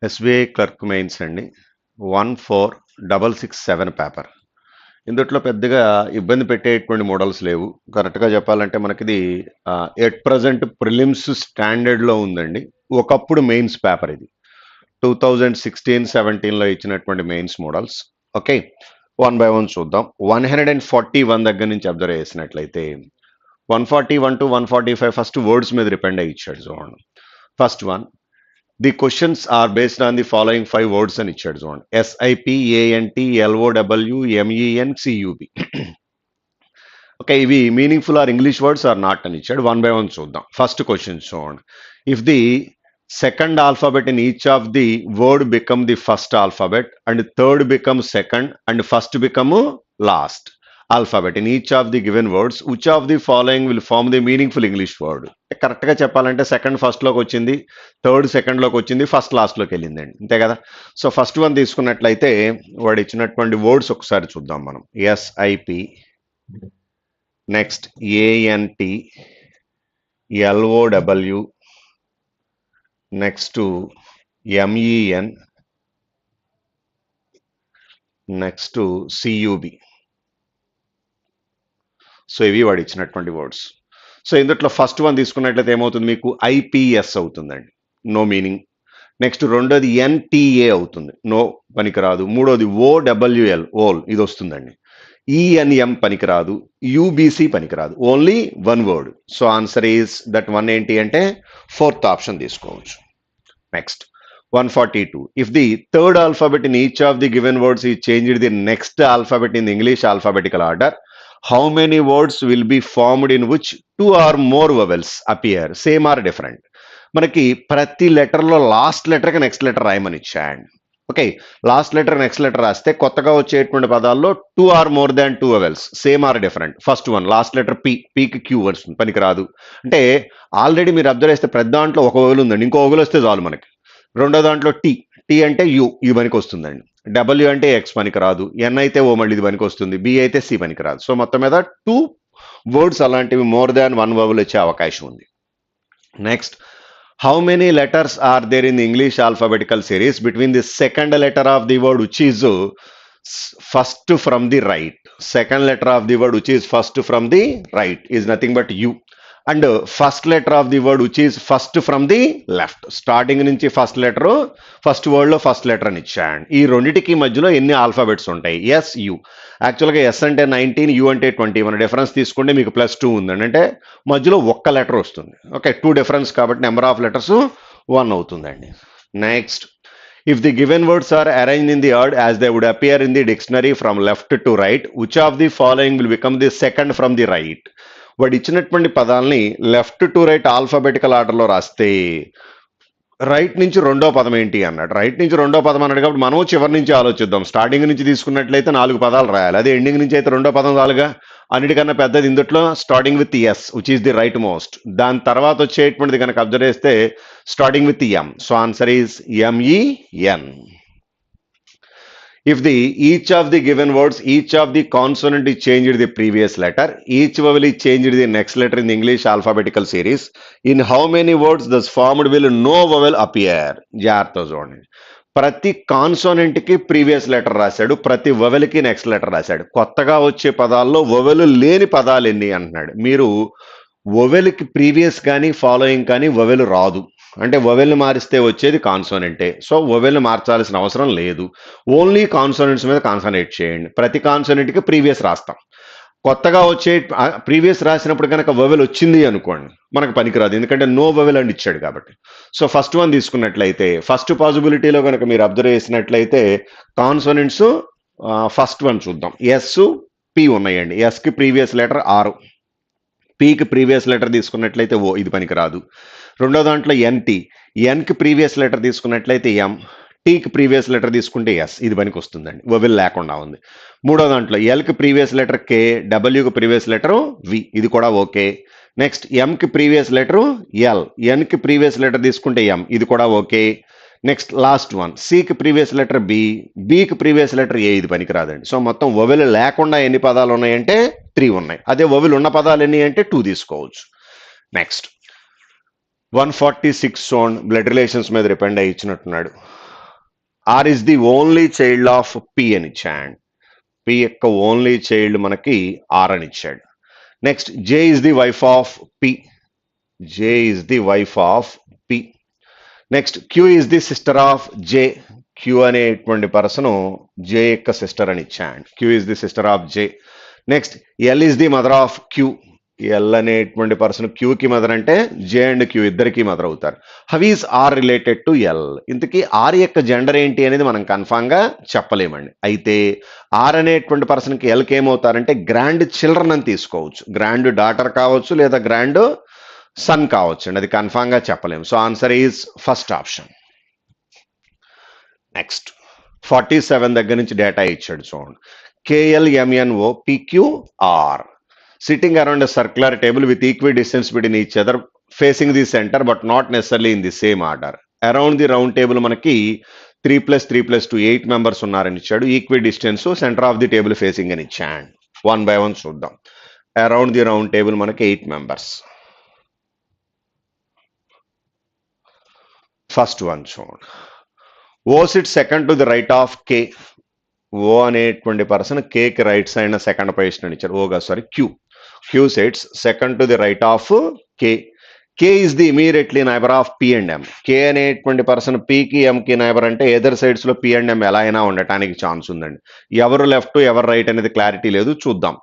SBI clerk mains అండి 14667 paper. ఇందుట్లో పెద్దగా ఇబ్బంది పెట్టేటువంటి మోడల్స్ లేవు. కరెక్ట్గా చెప్పాలంటే మనకిది ఎట్ ప్రజెంట్ ప్రిలిమ్స్ స్టాండర్డ్లో ఉందండి. ఒకప్పుడు మెయిన్స్ పేపర్ ఇది 2016-17లో ఇచ్చినటువంటి mains models. Okay, one by one చూద్దాం. 141 దగ్గర నుంచి అబ్జర్వ్ చేసినట్లయితే 141 to 145 ఫస్ట్ వర్డ్స్ మీద డిపెండ్ అయ్యి ఇచ్చాడు చూడండి. First one, the questions are based on the following 5 words అని ఇచ్చాడు చూడండి. SIPANTLOWMENCUB. ఓకే, ఇవి meaningful are English words or not అని ఇచ్చాడు. వన్ బై వన్ చూద్దాం. ఫస్ట్ క్వశ్చన్ చూడండి. If the second alphabet in each of the word become the first alphabet and third become second and first become last alphabet in each of the given words which of the following will form the meaningful English word. కరెక్ట్గా చెప్పాలంటే second ఫస్ట్లోకి వచ్చింది, third సెకండ్లోకి వచ్చింది, first లాస్ట్లోకి వెళ్ళిందండి, అంతే కదా. So first one తీసుకున్నట్లయితే వాడు ఇచ్చినటువంటి words ఒకసారి చూద్దాం మనం. SIP, next ANTLOW, next MEN, next CUB. So ఇవి వాడు ఇచ్చినటువంటి వర్డ్స్. సో ఇందులో ఫస్ట్ వన్ తీసుకున్నట్లయితే ఏమవుతుంది, మీకు IPS అవుతుందండి, నో మీనింగ్. నెక్స్ట్ రెండోది NTA అవుతుంది, నో పనికిరాదు. మూడోది OWL, ఓల్, ఇది వస్తుందండి. ENM పనికిరాదు, UBC పనికిరాదు, only one word. So answer is that one ఏంటి అంటే ఫోర్త్ ఆప్షన్ తీసుకోవచ్చు. Next 142. If the third alphabet in each of the given words is changed the next alphabet in the English alphabetical order, how many words will be formed in which two or more vowels appear? Same or different? మనకి ప్రతి లెటర్లో last లెటర్కి next letter రాయమని ఇచ్చాడు. Okay, last letter next letter రాస్తే కొత్తగా వచ్చేటువంటి పదాల్లో 2 or more than 2 vowels, same or different. First one last letter పీకి క్యూ వస్తుంది, పనికిరాదు. అంటే ఆల్రెడీ మీరు అబ్జర్వ్ చేస్తే ప్రతి దాంట్లో ఒక వవెల్ ఉందండి, ఇంకో వవెల్ వస్తే చాలు మనకి. రెండో దాంట్లో టీ అంటే యూ పనికి వస్తుందండి. W అంటే X పనికి రాదు. N అయితే O మళ్ళీ ఇది పనికి వస్తుంది. B అయితే C పనికి రాదు. సో మొత్తం మీద 2 వర్డ్స్ అలాంటివి మోర్ దాన్ 1 వవెల్ వచ్చే అవకాశం ఉంది. Next, how many letters are there in the English alphabetical series between the second letter of the word which is first from the right? Second letter of the word which is first from the right is nothing but U. And first letter of the word which is first from the left. Starting నుంచి first letter, first వర్డ్లో first letter అని ఇచ్చాడు. ఈ రెండింటికి మధ్యలో ఎన్ని alphabets ఉంటాయి? SU. యాక్చువల్గా S అంటే 19, U అంటే 20. మన డిఫరెన్స్ తీసుకుంటే మీకు +2 ఉందండి, అంటే మధ్యలో ఒక్క లెటర్ వస్తుంది. ఓకే, 2 డిఫరెన్స్ కాబట్టి నెంబర్ ఆఫ్ లెటర్స్ 1 అవుతుందండి. Next, if the given words are arranged in the order as they would appear in the dictionary from left to right, which of the following will become the second from the right? వాడు ఇచ్చినటువంటి పదాలని left to right alphabetical ఆర్డర్లో రాస్తే right నుంచి రెండో పదం ఏంటి అన్నాడు. రైట్ నుంచి రెండో పదం అన్నాడు కాబట్టి మనం చివరి నుంచి ఆలోచిద్దాం. స్టార్టింగ్ నుంచి తీసుకున్నట్లయితే 4 పదాలు రాయాలి, అదే ఎండింగ్ నుంచి అయితే రెండో పదం చాలుగా. అన్నిటికన్నా పెద్దది ఇందుట్లో starting with S, which is the right most. దాని తర్వాత వచ్చేటువంటిది కనుక అబ్జర్వ్ చేస్తే starting with M. So answer is MEN. If each of the given words, each of the consonant is changed the previous letter, each vowel is changed the next letter in the English alphabetical series, in how many words thus formed will no vowel appear? జాగ్రత్త చూడండి. ప్రతి consonant కి previous letter రాశాడు, ప్రతి vowel కి next letter రాశాడు. కొత్తగా వచ్చే పదాల్లో వవెల్ లేని పదాలు ఎన్ని అంటున్నాడు. మీరు వవెల్ కి ప్రీవియస్ కానీ ఫాలోయింగ్ కానీ వవెల్ రాదు, అంటే వవెల్ని మారిస్తే వచ్చేది కాన్సోనెంటే. సో వవెల్ని మార్చాల్సిన అవసరం లేదు, ఓన్లీ కాన్సోనెంట్స్ మీద కాన్సన్ట్రేట్ చేయండి. ప్రతి కాన్సోనెంట్కి ప్రీవియస్ రాస్తాం. కొత్తగా వచ్చే ప్రీవియస్ రాసినప్పుడు కనుక వవెల్ వచ్చింది అనుకోండి, మనకు పనికిరాదు, ఎందుకంటే నో వవెల్ అని ఇచ్చాడు కాబట్టి. సో ఫస్ట్ వన్ తీసుకున్నట్లయితే ఫస్ట్ పాసిబిలిటీలో కనుక మీరు అబ్జర్వ్ చేసినట్లయితే కాన్సోనెంట్స్ ఫస్ట్ వన్ చూద్దాం. SP ఉన్నాయండి. ఎస్కి ప్రీవియస్ లెటర్ R, పీకి ప్రీవియస్ లెటర్ తీసుకున్నట్లయితే O, ఇది పనికిరాదు. రెండో దాంట్లో ఎన్కి ప్రీవియస్ లెటర్ తీసుకున్నట్లయితే M, టీకి ప్రీవియస్ లెటర్ తీసుకుంటే S, ఇది పనికి వస్తుందండి, వవెల్ లేకుండా ఉంది. మూడో దాంట్లో Lకి ప్రీవియస్ లెటర్ K, Wకి ప్రీవియస్ లెటరు V, ఇది కూడా ఓకే. నెక్స్ట్ Mకి ప్రీవియస్ లెటరు L, Nకి ప్రీవియస్ లెటర్ తీసుకుంటే M, ఇది కూడా ఓకే. నెక్స్ట్ లాస్ట్ వన్ సికి ప్రీవియస్ లెటర్ B, Bకి ప్రీవియస్ లెటర్ A, ఇది పనికిరాదండి. సో మొత్తం వవెల్ లేకుండా ఎన్ని పదాలు ఉన్నాయంటే 3 ఉన్నాయి. అదే వవెల్ ఉన్న పదాలు ఎన్ని అంటే 2 తీసుకోవచ్చు. నెక్స్ట్ 146 on బ్లడ్ రిలేషన్స్ మీద డిపెండ్ అయ్యి ఇచ్చినట్టున్నాడు. R is the only child of P అని ఇచ్చాడు. పి యొక్క ఓన్లీ చైల్డ్ మనకి ఆర్ అని ఇచ్చాడు. Next J is the wife of P. J is the wife of P. Next Q is the sister of J. Q అనేటువంటి person J యొక్క sister అని ఇచ్చాడు. Q is the sister of J. Next L is the mother of Q. L అనేటువంటి person క్యూకి mother అంటే J and Q ఇద్దరికి mother అవుతారు. How is R related to L. ఇంతకీ ఆర్ యొక్క జెండర్ ఏంటి అనేది మనం కన్ఫామ్ గా చెప్పలేమండి. అయితే ఆర్ అనేటువంటి పర్సన్కి ఎల్కి ఏమవుతారంటే గ్రాండ్ చిల్డ్రన్ అని తీసుకోవచ్చు. గ్రాండ్ డాటర్ కావచ్చు లేదా గ్రాండ్ సన్ కావచ్చు అండి, అది కన్ఫామ్ గా చెప్పలేము. So answer is first option. Next 47 దగ్గర నుంచి డేటా ఇచ్చాడు చూడండి. K L M N O P Q R sitting around a circular table with equal distance between each other facing the centre but not necessarily in the same order. Around the round table మనకి 3+3+2 8 members ఉన్నారని ఇచ్చాడు. Equal distance centre of the table facing అని ఇచ్చాడు. 1 by 1 చూద్దాం. Around the round table మనకి 8 members. First one చూడండి. O sit second to the right of K. O అనేటువంటి person కేకి రైట్ సైడ్ సెకండ్ పొజిషన్ అని ఇచ్చారు. ఓగా sorry Q. Q sits second to the right of K. K is the immediately neighbour of P and M. K అనేటువంటి person పికి ఎంకి neighbour అంటే either sides లో పి అండ్ ఎం ఎలా అయినా ఉండటానికి ఛాన్స్ ఉందండి. ఎవరు లెఫ్ట్ ఎవరు రైట్ అనేది క్లారిటీ లేదు, చూద్దాం.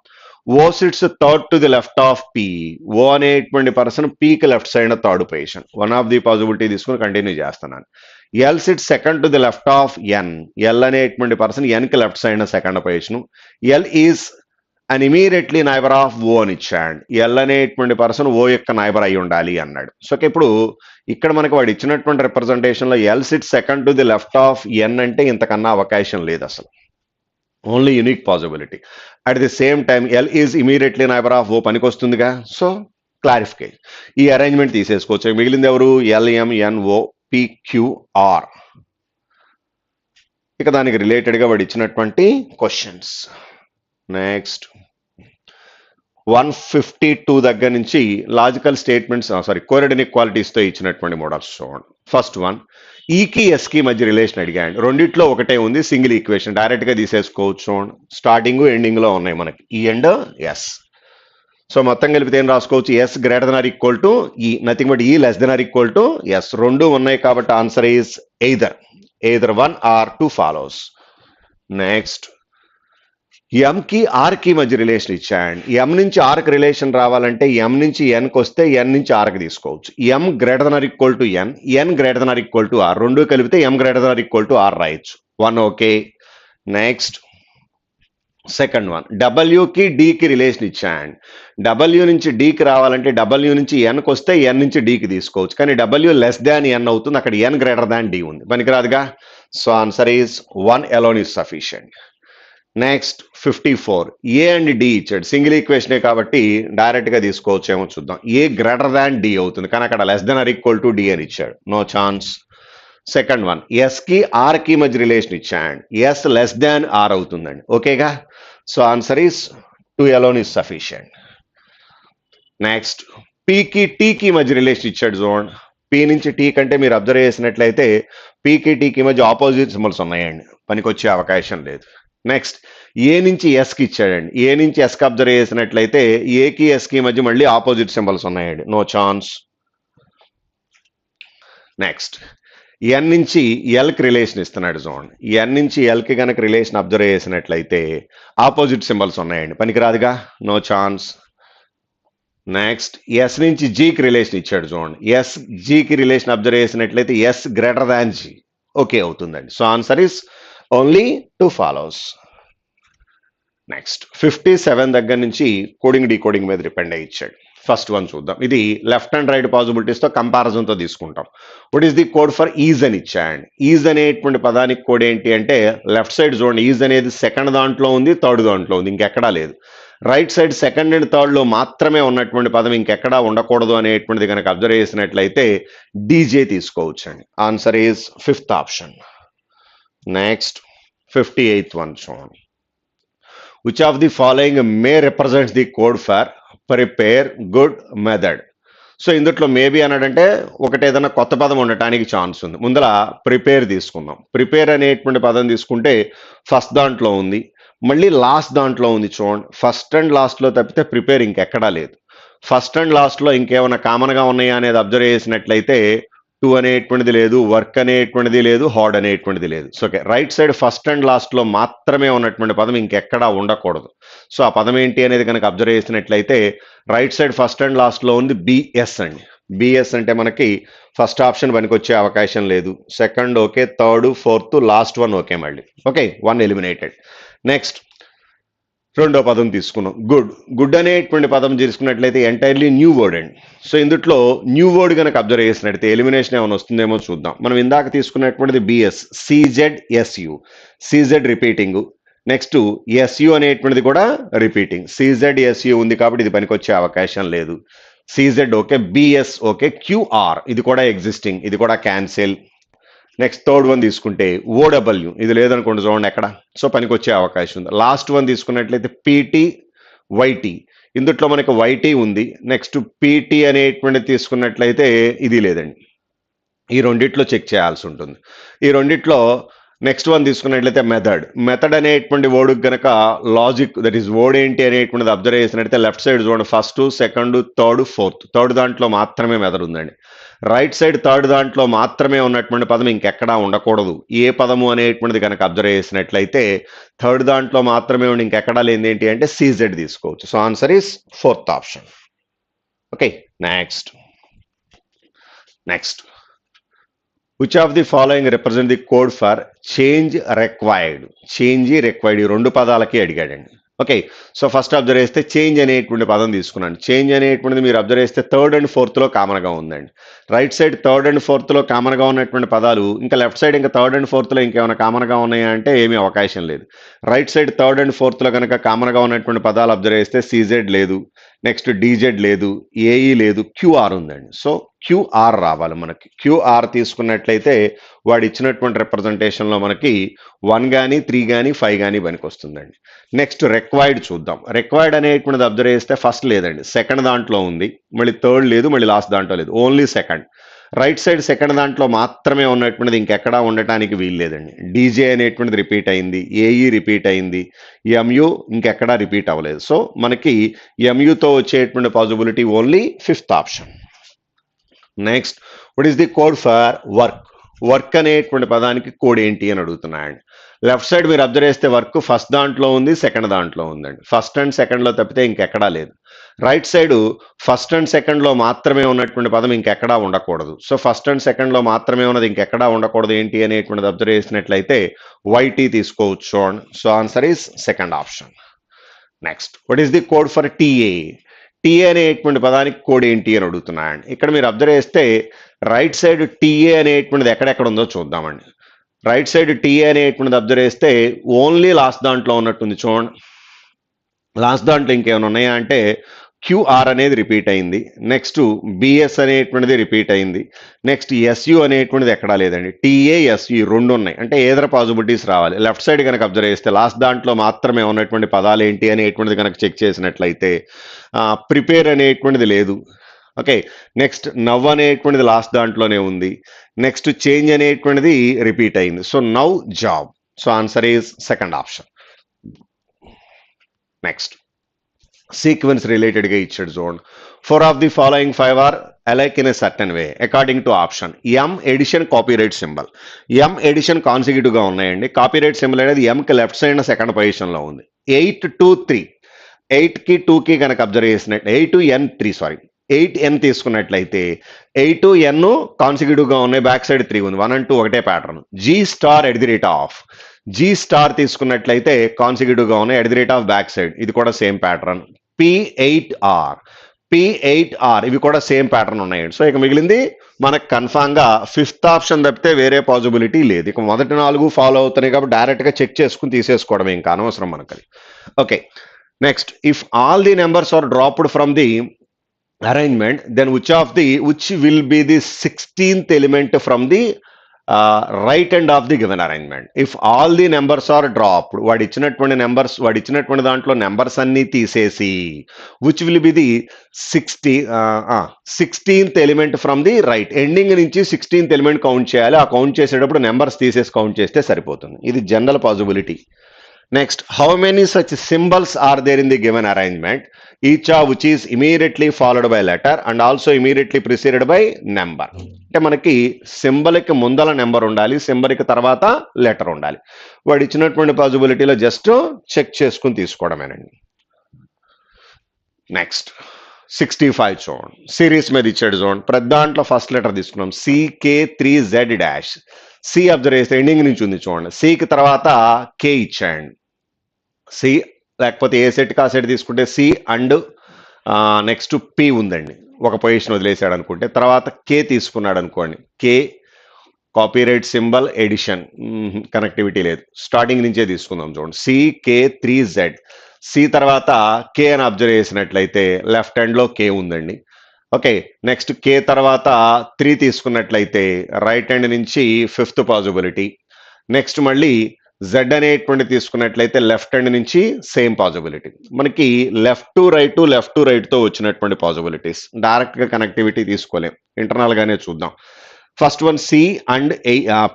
O sits third to the left of P. O అనేటువంటి పర్సన్ పీకి left side third position. One of the possibility తీసుకుని కంటిన్యూ చేస్తున్నాను. L sit second to the left of N. L అనేటువంటి person ఎన్కి left side second position. L is and immediately neighbour of O అని ఇచ్చాడు. L అనేటువంటి person ఓ యొక్క neighbour అయి ఉండాలి అన్నాడు. సో ఇప్పుడు ఇక్కడ మనకి వాడు ఇచ్చినటువంటి రిప్రజెంటేషన్ లో L sit second to the left of N అంటే ఇంతకన్నా అవకాశం లేదు అసలు. Only unique possibility. At the same time L is immediately neighbour of O పనికి వస్తుందిగా. సో క్లారిఫికేషన్ ఈ అరేంజ్మెంట్ తీసేసుకోవచ్చు. మిగిలింది ఎవరు? L M N O P Q R. ఇక దానికి రిలేటెడ్ గా వాడు ఇచ్చినటువంటి క్వశ్చన్స్. నెక్స్ట్ 152 దగ్గర నుంచి లాజికల్ స్టేట్మెంట్స్ కోరెడ్ ఇన్ఈక్వాలిటీస్ తో ఇచ్చినటువంటి మోడల్స్ చూడండి. ఫస్ట్ వన్ ఈకి ఎస్కి మధ్య రిలేషన్ అడిగాడు. రెండిట్లో ఒకటే ఉంది, సింగిల్ ఈక్వేషన్ డైరెక్ట్ గా తీసేసుకోవచ్చు. చూడండి స్టార్టింగ్ ఎండింగ్ లో ఉన్నాయి మనకి ఈ అండ్ ఎస్. సో మొత్తం కలిపితే ఏం రాసుకోవచ్చు? S greater than or equal to E, nothing but E less than or equal to S. రెండు ఉన్నాయి కాబట్టి answer is either 1 or 2 follows. Next M కి ఆర్ కి మధ్య రిలేషన్ ఇచ్చాడు. ఎం నుంచి ఆర్ కి రిలేషన్ రావాలంటే ఎం నుంచి ఎన్కి వస్తే ఎన్ నుంచి ఆర్ కి తీసుకోవచ్చు. M greater than or equal to N, N greater than or equal to R, రెండు కలిపితే M greater than or equal to R రాయొచ్చు. 1 ఓకే. నెక్స్ట్ సెకండ్ వన్ డబ్ల్యూకి డికి రిలేషన్ ఇచ్చాడు. డబ్ల్యూ నుంచి డికి రావాలంటే డబ్ల్యూ నుంచి ఎన్కి వస్తే ఎన్ నుంచి డికి తీసుకోవచ్చు. కానీ డబ్ల్యూ లెస్ దాన్ ఎన్ అవుతుంది, అక్కడ ఎన్ గ్రేటర్ దాన్ డి ఉంది, పనికిరాదుగా. So answer is 1 alone is sufficient. Next 54 A and D ఇచ్చాడు. సింగిల్ ఈక్వేషనే కాబట్టి డైరెక్ట్ గా తీసుకోవచ్చేమో చూద్దాం. ఏ గ్రేటర్ దాన్ డి అవుతుంది, కానీ అక్కడ less than or equal to D అని ఇచ్చాడు, no chance. Second one S కి ఆర్ కి మధ్య రిలేషన్ ఇచ్చాడు. ఎస్ లెస్ దాన్ ఆర్ అవుతుందండి, ఓకేగా. So answer is 2 alone is sufficient. Next పీకి టీకి మధ్య రిలేషన్ ఇచ్చాడు చూడండి. పి నుంచి టీ కంటే మీరు అబ్జర్వ్ చేసినట్లయితే పీకి టీకి మధ్య ఆపోజిట్ సింబల్స్ ఉన్నాయండి, పనికొచ్చే అవకాశం లేదు. నెక్స్ట్ ఏ నుంచి ఎస్కి ఇచ్చాడండి. ఏ నుంచి ఎస్కి అబ్జర్వ్ చేసినట్లయితే ఏకి ఎస్కి మధ్య మళ్ళీ ఆపోజిట్ సింబల్స్ ఉన్నాయండి, నో ఛాన్స్. నెక్స్ట్ ఎన్ నుంచి ఎల్కి రిలేషన్ ఇస్తున్నాడు చూడండి. ఎన్ నుంచి ఎల్కి కనుక రిలేషన్ అబ్జర్వ్ చేసినట్లయితే ఆపోజిట్ సింబల్స్ ఉన్నాయండి, పనికిరాదుగా, నో ఛాన్స్. నెక్స్ట్ ఎస్ నుంచి జీకి రిలేషన్ ఇచ్చాడు చూడండి. ఎస్ జీకి రిలేషన్ అబ్జర్వ్ చేసినట్లయితే S greater than G, okay అవుతుందండి. So answer is only 2 follows. Next 57 దగ్గర నుంచి కోడింగ్ డీకోడింగ్ మీద డిపెండ్ అయ్యి ఇచ్చాడు. ఫస్ట్ వన్ చూద్దాం. ఇది లెఫ్ట్ అండ్ రైట్ పాసిబిలిటీస్ తో కంపారిజన్ తో తీసుకుంటాం. What is the code for is అని ఇచ్చాడు. ఈజ్ అనేటువంటి పదానికి కోడ్ ఏంటి అంటే లెఫ్ట్ సైడ్ చూడండి, ఈజ్ అనేది సెకండ్ దాంట్లో ఉంది, థర్డ్ దాంట్లో ఉంది, ఇంకెక్కడా లేదు. Right side second and third లో మాత్రమే ఉన్నటువంటి పదం, ఇంకెక్కడా ఉండకూడదు అనేటువంటిది కనుక అబ్జర్వ్ చేసినట్లయితే డీజే తీసుకోవచ్చు అండి. Answer is 5th option. Next 58th one చూడండి. Which of the following may represents the code for prepare good method. So ఇందుట్లో మేబీ అన్నాడంటే ఒకటి ఏదైనా కొత్త పదం ఉండటానికి ఛాన్స్ ఉంది. ముందర ప్రిపేర్ తీసుకుందాం. ప్రిపేర్ అనేటువంటి పదం తీసుకుంటే ఫస్ట్ దాంట్లో ఉంది, మళ్ళీ లాస్ట్ దాంట్లో ఉంది. చూడండి, ఫస్ట్ అండ్ లాస్ట్లో తప్పితే ప్రిపేర్ ఇంకెక్కడా లేదు. ఫస్ట్ అండ్ లాస్ట్లో ఇంకేమైనా కామన్గా ఉన్నాయా అనేది అబ్జర్వ్ చేసినట్లయితే టు అనేటువంటిది లేదు, వర్క్ అనేటువంటిది లేదు, హార్డ్ అనేటువంటిది లేదు. So okay, right side first and లాస్ట్లో మాత్రమే ఉన్నటువంటి పదం ఇంకెక్కడా ఉండకూడదు. సో ఆ పదం ఏంటి అనేది కనుక అబ్జర్వ్ చేసినట్లయితే రైట్ సైడ్ ఫస్ట్ అండ్ లాస్ట్లో ఉంది బిఎస్ అండి. బిఎస్ అంటే మనకి ఫస్ట్ ఆప్షన్ పనికొచ్చే అవకాశం లేదు, second okay, third, fourth, last one okay, మళ్ళీ ఓకే, వన్ ఎలిమినేటెడ్. నెక్స్ట్ రెండో పదం తీసుకున్నాం, గుడ్. గుడ్ అనేటువంటి పదం తీసుకున్నట్లయితే ఎంటైర్లీ న్యూ వర్డ్ అండి. సో ఇందుట్లో న్యూ వర్డ్ కనుక అబ్జర్వ్ చేసినట్లయితే ఎలిమినేషన్ ఏమైనా వస్తుందేమో చూద్దాం. మనం ఇందాక తీసుకున్నటువంటిది B S, C Z S U, C Z repeating, next S U అనేటువంటిది కూడా రిపీటింగ్. సిజెడ్ ఎస్యు ఉంది కాబట్టి ఇది పనికొచ్చే అవకాశం లేదు. C Z okay, B S okay, Q R ఇది కూడా ఎగ్జిస్టింగ్, ఇది కూడా క్యాన్సిల్. నెక్స్ట్ థర్డ్ వన్ తీసుకుంటే ఓడబ్ల్యూ ఇది లేదనుకోండి, చూడండి ఎక్కడ, సో పనికి వచ్చే అవకాశం ఉంది. లాస్ట్ వన్ తీసుకున్నట్లయితే పీటీ వైటీ, ఇందుట్లో మనకి వైటీ ఉంది. నెక్స్ట్ పీటీ అనేటువంటిది తీసుకున్నట్లయితే ఇది లేదండి. ఈ రెండిట్లో చెక్ చేయాల్సి ఉంటుంది. ఈ రెండిట్లో నెక్స్ట్ వన్ తీసుకున్నట్లయితే మెథడ్. మెథడ్ అనేటువంటి వర్డ్ కనుక లాజిక్, దట్ ఈస్ వర్డ్ ఏంటి అనేటువంటిది అబ్జర్వ్ చేసినట్లయితే లెఫ్ట్ సైడ్ చూడండి, first, second, third, fourth, third దాంట్లో మాత్రమే మెథడ్ ఉందండి. రైట్ సైడ్ థర్డ్ దాంట్లో మాత్రమే ఉన్నటువంటి పదం ఇంకెక్కడా ఉండకూడదు. ఏ పదము అనేటువంటిది కనుక అబ్జర్వ్ చేసినట్లయితే థర్డ్ దాంట్లో మాత్రమే ఉండి ఇంకెక్కడా లేని ఏంటి అంటే సిజెడ్ తీసుకోవచ్చు. So answer is fourth option. Okay, next which of the following represent the code for change required? Change required ఈ రెండు పదాలకి అడిగాడండి. ఓకే, సో ఫస్ట్ అబ్జర్వ్ చేస్తే చేంజ్ అనేటువంటి పదం తీసుకున్నాను. చేంజ్ అనేటువంటిది మీరు అబ్జర్వ్ చేస్తే థర్డ్ అండ్ ఫోర్త్లో కామన్గా ఉందండి. రైట్ సైడ్ థర్డ్ అండ్ ఫోర్త్లో కామన్గా ఉన్నటువంటి పదాలు, ఇంకా లెఫ్ట్ సైడ్ ఇంకా థర్డ్ అండ్ ఫోర్త్లో ఇంకేమైనా కామన్గా ఉన్నాయా అంటే ఏమీ అవకాశం లేదు. రైట్ సైడ్ థర్డ్ అండ్ ఫోర్త్లో కనుక కామన్గా ఉన్నటువంటి పదాలు అబ్జర్వ్ చేస్తే సిజెడ్ లేదు, నెక్స్ట్ డీజెడ్ లేదు, ఏఈ లేదు, క్యూఆర్ ఉందండి. సో క్యూఆర్ రావాలి మనకి. క్యూఆర్ తీసుకున్నట్లయితే వాడు ఇచ్చినటువంటి రిప్రజెంటేషన్లో మనకి 1 కానీ 3 కానీ 5 కానీ పనికి వస్తుందండి. నెక్స్ట్ రిక్వైర్డ్ చూద్దాం. రిక్వైర్డ్ అనేటువంటిది అబ్జర్వ్ చేస్తే ఫస్ట్ లేదండి, సెకండ్ దాంట్లో ఉంది, మళ్ళీ థర్డ్ లేదు, మళ్ళీ లాస్ట్ దాంట్లో లేదు, only second. Right side second దాంట్లో మాత్రమే ఉన్నటువంటిది ఇంకెక్కడా ఉండటానికి వీలు లేదండి. డీజే అనేటువంటిది రిపీట్ అయింది, ఏఈ రిపీట్ అయింది, ఎంయు ఇంకెక్కడా రిపీట్ అవ్వలేదు. సో మనకి ఎంయుతో వచ్చేటువంటి possibility only fifth option. Next, what is the code for work? Work అనేటువంటి పదానికి కోడ్ ఏంటి అని అడుగుతున్నాయండి. లెఫ్ట్ సైడ్ మీరు అబ్జర్వ్ చేస్తే వర్క్ ఫస్ట్ దాంట్లో ఉంది, సెకండ్ దాంట్లో ఉందండి. ఫస్ట్ అండ్ సెకండ్లో తప్పితే ఇంకెక్కడా లేదు. రైట్ సైడ్ ఫస్ట్ అండ్ సెకండ్లో మాత్రమే ఉన్నటువంటి పదం ఇంకెక్కడా ఉండకూడదు. సో ఫస్ట్ అండ్ సెకండ్లో మాత్రమే ఉన్నది ఇంకెక్కడా ఉండకూడదు ఏంటి అనేటువంటిది అబ్జర్వ్ చేసినట్లయితే వైటీ తీసుకోవచ్చు. So answer is second option. Next, what is the code for TA? TA అనేటువంటి పదానికి కోడ్ ఏంటి అని అడుగుతున్నాయండి. ఇక్కడ మీరు అబ్జర్వ్ చేస్తే రైట్ సైడ్ టీఏ అనేటువంటిది ఎక్కడెక్కడ ఉందో చూద్దామండి. రైట్ సైడ్ టీఏ అనేటువంటిది అబ్జర్వ్ చేస్తే ఓన్లీ లాస్ట్ దాంట్లో ఉన్నట్టుంది. చూడండి, లాస్ట్ దాంట్లో ఇంకేమైనా ఉన్నాయా అంటే క్యూఆర్ అనేది రిపీట్ అయింది, నెక్స్ట్ బిఎస్ అనేటువంటిది రిపీట్ అయింది, నెక్స్ట్ ఎస్యు అనేటువంటిది ఎక్కడా లేదండి. టీఏ ఎస్యు రెండు ఉన్నాయి, అంటే ఏదైనా పాసిబిలిటీస్ రావాలి. లెఫ్ట్ సైడ్ కనుక అబ్జర్వ్ చేస్తే లాస్ట్ దాంట్లో మాత్రమే ఉన్నటువంటి పదాలు ఏంటి అనేటువంటిది కనుక చెక్ చేసినట్లయితే ప్రిపేర్ అనేటువంటిది లేదు. ఓకే, నెక్స్ట్ నవ్ అనేటువంటిది లాస్ట్ దాంట్లోనే ఉంది, నెక్స్ట్ చేంజ్ అనేటువంటిది రిపీట్ అయింది. So now job. So answer is second option. Next, sequence రిలేటెడ్గా ఇచ్చాడు చూడండి. 4 of the following 5 are alike in a certain way according to option. M edition copyright symbol. M edition కాన్సిక్యూటివ్గా ఉన్నాయండి. Copyright symbol అనేది ఎంకి left side second పొజిషన్లో ఉంది. 8 to 3, 8కి 2కి కనుక అబ్జర్వ్ చేసినట్టు 8n తీసుకున్నట్లయితే 8n కాన్సిక్యూటివ్గా ఉన్నాయి, బ్యాక్ సైడ్ 3 ఉంది, 1 and 2 ఒకటే ప్యాటర్న్. G స్టార్ తీసుకున్నట్లయితే కాన్సిక్యూటివ్గా ఉన్నాయి, @ బ్యాక్ సైడ్, ఇది కూడా సేమ్ ప్యాటర్న్. P8R ఇవి కూడా సేమ్ ప్యాటర్న్ ఉన్నాయండి. సో ఇక మిగిలింది మనకు కన్ఫామ్గా ఫిఫ్త్ ఆప్షన్ తప్పితే వేరే పాసిబిలిటీ లేదు. ఇక మొదటి 4 ఫాలో అవుతున్నాయి కాబట్టి డైరెక్ట్గా చెక్ చేసుకుని తీసేసుకోవడం ఇంకా అనవసరం మనకు. Okay, next, if all the numbers are dropped from the arrangement, then which will be the 16th element from the right end of the given arrangement. If all the numbers are dropped, వాడు ఇచ్చినటువంటి దాంట్లో numbers అన్ని తీసేసి which will be the 16th element from the right, ending నుంచి 16th element count చేయాలి. ఆ count చేసేటప్పుడు numbers తీసేసి కౌంట్ చేస్తే సరిపోతుంది. ఇది general possibility. Next, how many such symbols are there in the given arrangement? Each of which is immediately followed by letter and also immediately preceded by number. అంటే మనకి సింబల్కి ముందల నెంబర్ ఉండాలి, సింబల్కి తర్వాత లెటర్ ఉండాలి. వాడు ఇచ్చినటువంటి పాసిబిలిటీలో జస్ట్ చెక్ చేసుకుని తీసుకోవడమేనండి. Next 65 చూడండి, సిరీస్ మీద ఇచ్చాడు చూడండి. ప్రతి దాంట్లో ఫస్ట్ లెటర్ తీసుకున్నాం, CK3Z-. సి అబ్జర్వ్ చేస్తే ఎండింగ్ నుంచి ఉంది చూడండి. సికి తర్వాత కే ఇచ్చాయండి. సి లేకపోతే ఏ సెట్ కా సెట్ తీసుకుంటే సి అండ్ నెక్స్ట్ పి ఉందండి, ఒక పొజిషన్ వదిలేసాడు అనుకుంటే. తర్వాత కే తీసుకున్నాడు అనుకోండి, కే కాపీరైట్ సింబల్ ఎడిషన్, కనెక్టివిటీ లేదు, స్టార్టింగ్ నుంచే తీసుకుందాం చూడండి. CK3Z, సి తర్వాత కే అని అబ్జర్వ్ చేసినట్లయితే లెఫ్ట్ హ్యాండ్లో కే ఉందండి. ఓకే, నెక్స్ట్ కే తర్వాత 3 తీసుకున్నట్లయితే రైట్ హ్యాండ్ నుంచి 5th పాసిబిలిటీ. నెక్స్ట్ మళ్ళీ జెడ్ అనేటువంటి తీసుకున్నట్లయితే లెఫ్ట్ హ్యాండ్ నుంచి సేమ్ పాసిబిలిటీ. మనకి లెఫ్ట్ టు రైట్ తో వచ్చినటువంటి పాసిబిలిటీస్, డైరెక్ట్ గా కనెక్టివిటీ తీసుకోలేం, ఇంటర్నల్ గానే చూద్దాం. First one C and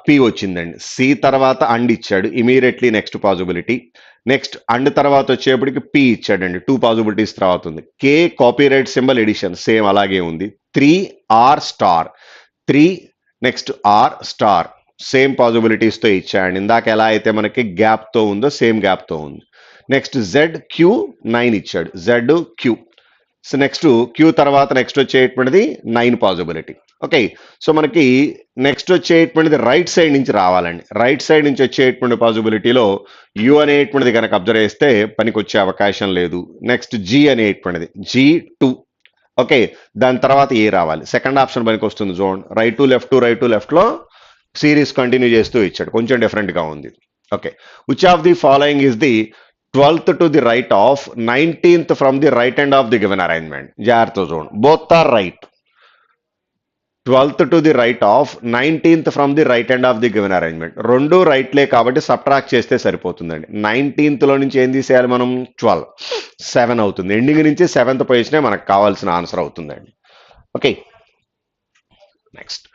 P వచ్చిందండి. సి తర్వాత అండ్ ఇచ్చాడు, immediately next possibility. Next and తర్వాత వచ్చేప్పటికి పి ఇచ్చాడండి, 2 పాసిబిలిటీస్ తర్వాత ఉంది. K copyright symbol edition same అలాగే ఉంది. 3R*, 3 next R*, same possibilities తో ఇచ్చాడు. ఇందాక ఎలా అయితే మనకి గ్యాప్ తో ఉందో సేమ్ గ్యాప్ తో ఉంది. నెక్స్ట్ ZQ9 ఇచ్చాడు, ZQ. సో నెక్స్ట్ క్యూ తర్వాత నెక్స్ట్ వచ్చేటువంటిది 9 పాసిబిలిటీ. ఓకే, సో మనకి నెక్స్ట్ వచ్చేటువంటిది రైట్ సైడ్ నుంచి రావాలండి. రైట్ సైడ్ నుంచి వచ్చేటువంటి పాసిబిలిటీలో యు అనేటువంటిది కనుక అబ్జర్వ్ చేస్తే పనికి వచ్చే అవకాశం లేదు. నెక్స్ట్ జి అనేటువంటిది G2. ఓకే, దాని తర్వాత ఏ రావాలి, సెకండ్ ఆప్షన్ పనికి వస్తుంది జోన్. రైట్ టు లెఫ్ట్ లో సిరీస్ కంటిన్యూ చేస్తూ ఇచ్చాడు, కొంచెం డిఫరెంట్ గా ఉంది. Okay, which of the following is the 12th to the right of 19th from the right end of the given arrangement? జాగ్రత్త చూడండి, both are right. 12th to the right of 19th from the right end of the given arrangement, రెండు రైట్లే కాబట్టి subtract చేస్తే సరిపోతుందండి. 19th లో నుంచి ఏం తీసేయాలి మనం, 12, 7 అవుతుంది. ఎండింగ్ నుంచి 7th పొజిషనే మనకు కావాల్సిన ఆన్సర్ అవుతుందండి. Okay, next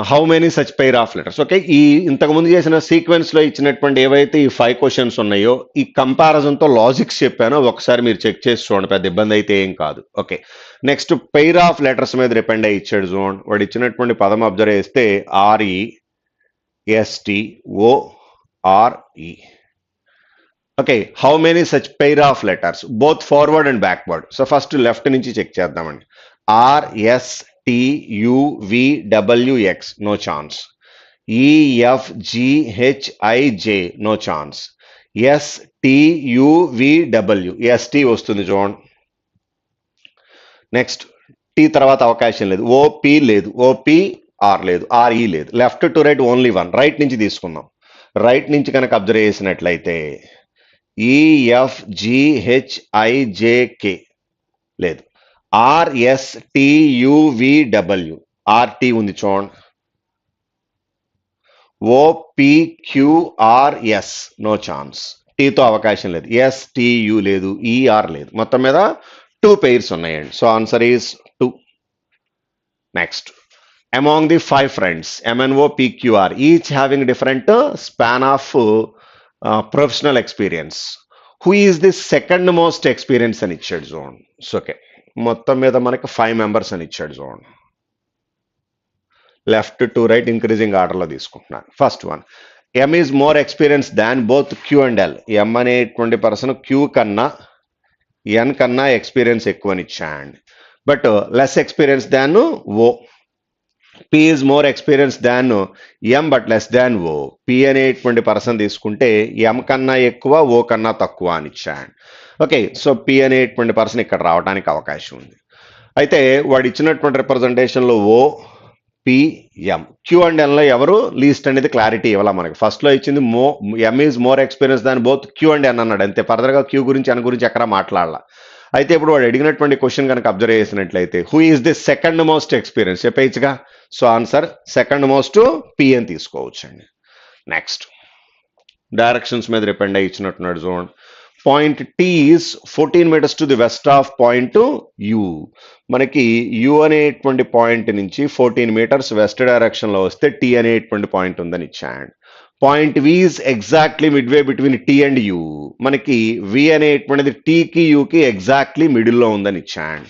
how many such pair of letters. Okay, ఈ ఇంతకుముందు చేసిన సీక్వెన్స్ లో ఇచ్చినటువంటి ఏవైతే ఈ 5 క్వశ్చన్స్ ఉన్నాయో ఈ కంపారిజన్ తో లాజిక్స్ చెప్పానో ఒకసారి మీరు చెక్ చేసి చూడండి, పెద్ద ఇబ్బంది అయితే ఏం కాదు. Okay, next pair of letters మీద డిపెండ్ అయ్యి ఇచ్చాడు చూడండి. వాడు ఇచ్చినటువంటి పదం అబ్జర్వ్ చేస్తే RESTORE. Okay, how many such pair of letters both forward and backward. So first left నుంచి చెక్ చేద్దామండి. RSTUVWX, no chance. EFGHIJ, no chance. STUVW, ST వస్తుంది చూడండి. నెక్స్ట్ టీ తర్వాత అవకాశం లేదు, OP లేదు, OPR లేదు, RE లేదు. Left to right only one, right నుంచి తీసుకుందాం. రైట్ నుంచి కనుక అబ్జర్వ్ చేసినట్లయితే EFGHIJK లేదు. RSTUVW, RT ఉంది చూడండి. OPQRS, no chance. టీతో అవకాశం లేదు. STU లేదు, ER లేదు. మొత్తం మీద 2 పెయిర్స్ ఉన్నాయండి. So answer is 2. Next, among the 5 friends MNOPQR, each having different span of professional experience, who is the second most experience అని ఇచ్చాడు చూడండి. సో ఓకే, మొత్తం మీద మనకి 5 మెంబర్స్ అని ఇచ్చాడు చూడండి. లెఫ్ట్ టు రైట్ ఇంక్రీజింగ్ ఆర్డర్లో తీసుకుంటున్నాను. First one, M is more experience than both Q and L. M అనేటువంటి పర్సన్ Q కన్నా N కన్నా ఎక్స్పీరియన్స్ ఎక్కువ అని ఇచ్చాడు. But less experience than O. P is more experience than M but less than O. P అనేటువంటి person తీసుకుంటే M కన్నా ఎక్కువ, O కన్నా తక్కువ అని ఇచ్చాడు. ఓకే, సో P అనేటువంటి పర్సన్ ఇక్కడ రావడానికి అవకాశం ఉంది. అయితే వాడు ఇచ్చినటువంటి రిప్రజెంటేషన్లో OPM, Q అండ్ N లో ఎవరు లీస్ట్ అనేది క్లారిటీ ఇవ్వాల మనకి. ఫస్ట్ లో ఇచ్చింది M is more experience than both Q and N అన్నాడు అంతే, ఫర్దర్ గా Q గురించి N గురించి ఎక్కడ మాట్లాడాల. అయితే ఇప్పుడు వాడు అడిగినటువంటి క్వశ్చన్ కనుక అబ్జర్వ్ చేసినట్లయితే who is the second most experience చెప్పేయచ్చుగా. So answer second most P అని తీసుకోవచ్చు అండి. నెక్స్ట్ డైరెక్షన్స్ మీద డిపెండ్ అయ్యి ఇచ్చినట్టున్నాడు చూడండి. Point T is 14 meters to the west of point U. మనకి యూ అనేటువంటి పాయింట్ నుంచి 14 meters వెస్ట్ డైరెక్షన్ లో వస్తే టీ అనేటువంటి పాయింట్ ఉందని ఇచ్చాడు. Point V is exactly midway between T and U. మనకి వి అనేటువంటిది టీకి యూకి ఎగ్జాక్ట్లీ మిడిల్లో ఉందని ఇచ్చాడు.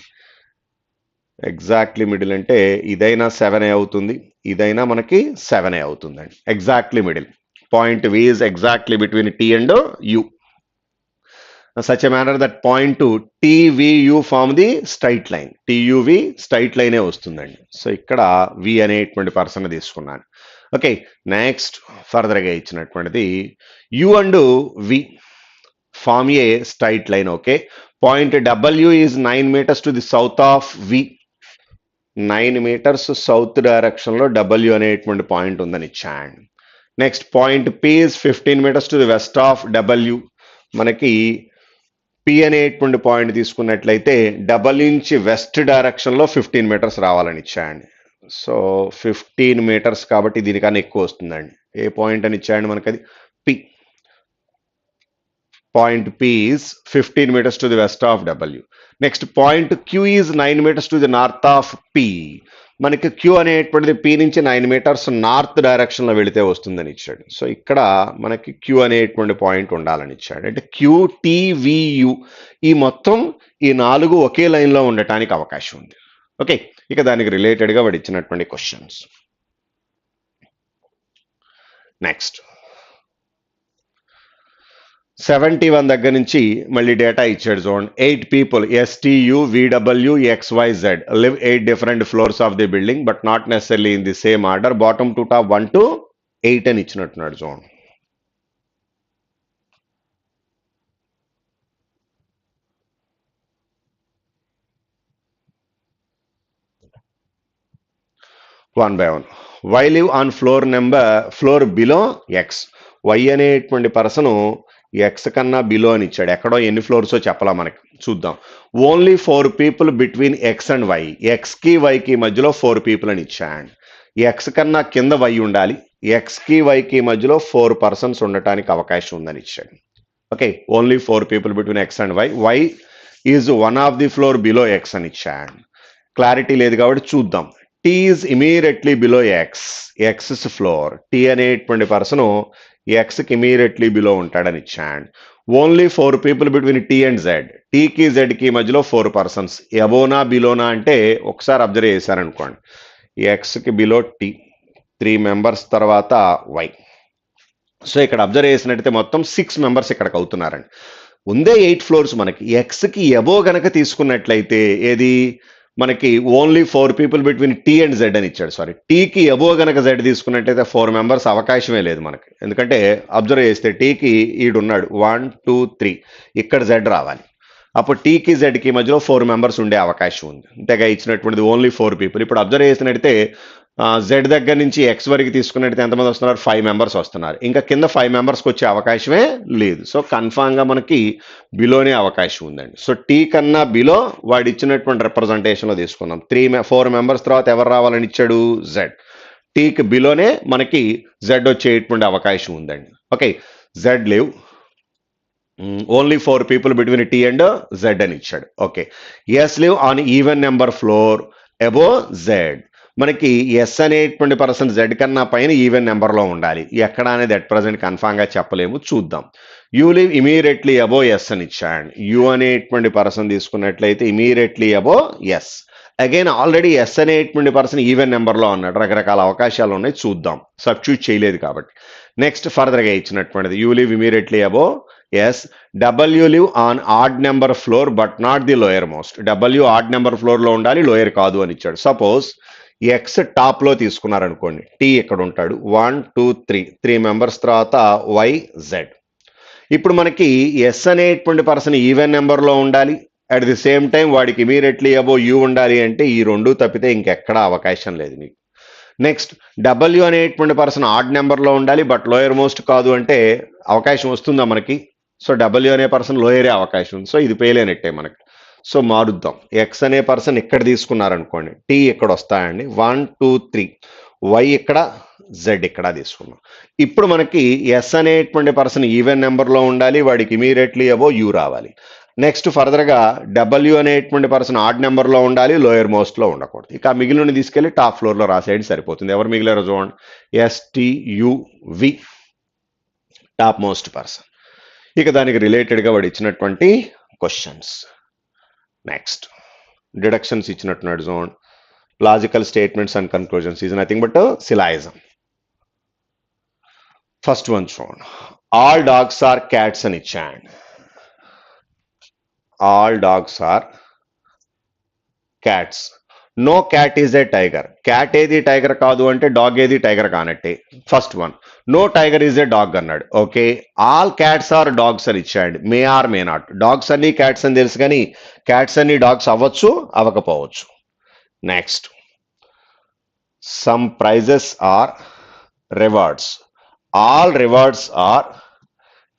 ఎగ్జాక్ట్లీ మిడిల్ అంటే ఇదైనా 7A అవుతుంది, ఇదైనా మనకి 7A అవుతుందండి. Exactly middle. Point V is exactly between T and U. such a manner that point to TVU form the straight line. TUV straight line వస్తుందండి. సో ఇక్కడ V అనేటువంటి పర్సన్ తీసుకున్నాను. ఓకే, నెక్స్ట్ ఫర్దర్గా ఇచ్చినటువంటిది U and V form a straight line. Okay, point W is 9 meters to the south of V. 9 meters south direction లో W అనేటువంటి point ఉందని ఇచ్చాను. Next point P is 15 meters to the west of W. మనకి P అనేటువంటి point తీసుకున్నట్లయితే W నుంచి west direction లో 15 meters రావాలని ఇచ్చాయండి. సో 15 meters కాబట్టి దీనికన్నా ఎక్కువ వస్తుందండి. ఏ పాయింట్ అని ఇచ్చాయండి మనకి? అది P. Point P is 15 meters to the west of W. Next point Q is 9 meters to the north of P. మనకి క్యూ అనేటువంటిది పి నుంచి 9 meters నార్త్ డైరెక్షన్ లో వెళితే వస్తుందని ఇచ్చాడు. సో ఇక్కడ మనకి క్యూ అనేటువంటి పాయింట్ ఉండాలని ఇచ్చాడు. అంటే క్యూ టీవీయు ఈ మొత్తం ఈ 4 ఒకే లైన్ లో ఉండటానికి అవకాశం ఉంది. ఓకే, ఇక దానికి రిలేటెడ్ గా వాడు ఇచ్చినటువంటి క్వశ్చన్స్. నెక్స్ట్ 71 దగ్గర నుంచి మళ్ళీ డేటా ఇచ్చాడు చూడండి. 8 people STU VW XYZ live 8 different floors of the building but not necessarily in the same order. Bottom to top 1 to 8 అని ఇచ్చినట్టున్నాడు చూడండి. One by one. Y live on floor below X. Y అనేటువంటి person X కన్నా below అని ఇచ్చాడు. ఎక్కడో ఎన్ని ఫ్లోర్సో చెప్పలా మనకి, చూద్దాం. Only 4 people between X and Y. X కి వైకి మధ్యలో 4 people అని ఇచ్చాడు. ఎక్స్ కన్నా కింద వై ఉండాలి, ఎక్స్ కి వైకి మధ్యలో 4 persons ఉండటానికి అవకాశం ఉందని ఇచ్చాడు. Okay, only 4 people between X and Y. Y is one of the floor below X అని ఇచ్చాడు. క్లారిటీ లేదు కాబట్టి చూద్దాం. T is immediately below X. X floor. T అనేటువంటి పర్సన్ ఎక్స్కి ఇమీడియట్లీ బిలో ఉంటాడని ఇచ్చాడు. Only 4 people between T and Z. టీకి జెడ్కి మధ్యలో 4 persons. ఎబోనా బిలోనా అంటే ఒకసారి అబ్జర్వ్ చేశారనుకోండి. ఎక్స్కి బిలో టీ, 3 members తర్వాత వై. సో ఇక్కడ అబ్జర్వ్ చేసినట్టయితే మొత్తం 6 members ఇక్కడికి అవుతున్నారండి. ఉందే 8 floors మనకి. ఎక్స్కి ఎబో గనక తీసుకున్నట్లయితే ఏది మనకి only 4 people between T and Z అని ఇచ్చాడు. సారీ, టీకి ఎబో గనక జెడ్ తీసుకున్నట్టయితే 4 members అవకాశమే లేదు మనకి. ఎందుకంటే అబ్జర్వ్ చేస్తే టీకి ఈడున్నాడు 1 2 3, ఇక్కడ జెడ్ రావాలి. అప్పుడు టీకి జెడ్కి మధ్యలో 4 members ఉండే అవకాశం ఉంది. అంతేగా ఇచ్చినటువంటిది ఓన్లీ 4 people. ఇప్పుడు అబ్జర్వ్ చేసినట్టయితే జెడ్ దగ్గర నుంచి ఎక్స్ వరకు తీసుకున్నట్టయితే ఎంతమంది వస్తున్నారు? 5 members వస్తున్నారు. ఇంకా కింద 5 membersకి వచ్చే అవకాశమే లేదు. సో కన్ఫామ్గా మనకి బిలోనే అవకాశం ఉందండి. సో టీ కన్నా బిలో వాడు ఇచ్చినటువంటి రిప్రజెంటేషన్లో తీసుకున్నాం. 4 members తర్వాత ఎవరు రావాలని ఇచ్చాడు? జెడ్. టీకి బిలోనే మనకి జెడ్ వచ్చేటువంటి అవకాశం ఉందండి. Okay, Z live only 4 people between T and Z అని ఇచ్చాడు. Okay, S live on even number floor above Z. మనకి ఎస్ అనేటువంటి పర్సన్ జెడ్ కన్నా పైన ఈవెన్ నెంబర్లో ఉండాలి. ఎక్కడ అనేది అట్ ప్రజెంట్ కన్ఫామ్గా చెప్పలేము, చూద్దాం. U live immediately above S అని ఇచ్చాడు. యూ అనేటువంటి పర్సన్ తీసుకున్నట్లయితే immediately above S. Again already S అనేటువంటి పర్సన్ ఈవెన్ నెంబర్లో ఉన్నాడు. రకరకాల అవకాశాలు ఉన్నాయి, చూద్దాం. సబ్స్టిట్యూట్ చేయలేదు కాబట్టి. నెక్స్ట్ ఫర్దర్గా ఇచ్చినటువంటిది U live immediately above S. W live on odd number floor but not the lower most. W odd number ఫ్లోర్లో ఉండాలి, లోయర్ కాదు అని ఇచ్చాడు. సపోజ్ ఎక్స్ టాప్లో తీసుకున్నారనుకోండి. టీ ఇక్కడ ఉంటాడు 1 2 3 members తర్వాత వై జెడ్. ఇప్పుడు మనకి ఎస్ అనేటువంటి పర్సన్ ఈవెన్ నెంబర్లో ఉండాలి, అట్ ది సేమ్ టైం వాడికి ఇమీడియట్లీ అబో యూ ఉండాలి. అంటే ఈ 2 తప్పితే ఇంకెక్కడా అవకాశం లేదు మీకు. నెక్స్ట్ డబ్ల్యూ అనేటువంటి పర్సన్ ఆడ్ నెంబర్లో ఉండాలి బట్ లోయర్ మోస్ట్ కాదు అంటే అవకాశం వస్తుందా మనకి? సో డబ్ల్యూ అనే పర్సన్ లోయరే అవకాశం ఉంది. సో ఇది పేలేనట్టే మనకి. సో మారుద్దాం. ఎక్స్ అనే పర్సన్ ఇక్కడ తీసుకున్నారనుకోండి, టీ ఇక్కడ వస్తాయండి, 1 2 3, వై ఇక్కడ, జెడ్ ఇక్కడ తీసుకున్నాం. ఇప్పుడు మనకి ఎస్ అనేటువంటి పర్సన్ ఈవెన్ నెంబర్లో ఉండాలి, వాడికి ఇమీడియట్లీ అబో యూ రావాలి. నెక్స్ట్ ఫర్దర్గా డబ్ల్యూ అనేటువంటి పర్సన్ ఆడ్ నెంబర్లో ఉండాలి, లోయర్ మోస్ట్లో ఉండకూడదు. ఇక మిగిలిన తీసుకెళ్ళి టాప్ ఫ్లోర్లో రాసేయండి, సరిపోతుంది. ఎవరు మిగిలారో చూడండి, ఎస్టియువి టాప్ మోస్ట్ పర్సన్. ఇక దానికి రిలేటెడ్గా వాడు ఇచ్చినటువంటి క్వశ్చన్స్. నెక్స్ట్ డిడక్షన్స్ ఇచ్చినట్టున్నాడు చూడండి. Logical statements and conclusions is nothing but syllogism. First one చూడండి, ఆల్ డాగ్స్ ఆర్ క్యాట్స్ అని ఇచ్చాడు. All dogs are cats, no cat is a tiger. Cat ఏది టైగర్ కాదు అంటే డాగ్ ఏది టైగర్ కానట్టే. First one, no tiger is a dog అన్నాడు. Okay, all cats are dogs అని ఇచ్చాడు. May or may not. Dogs అన్ని క్యాట్స్ అని తెలుసు కానీ క్యాట్స్ అన్ని డాగ్స్ అవ్వచ్చు, అవ్వకపోవచ్చు. Next, some prizes or rewards. All rewards are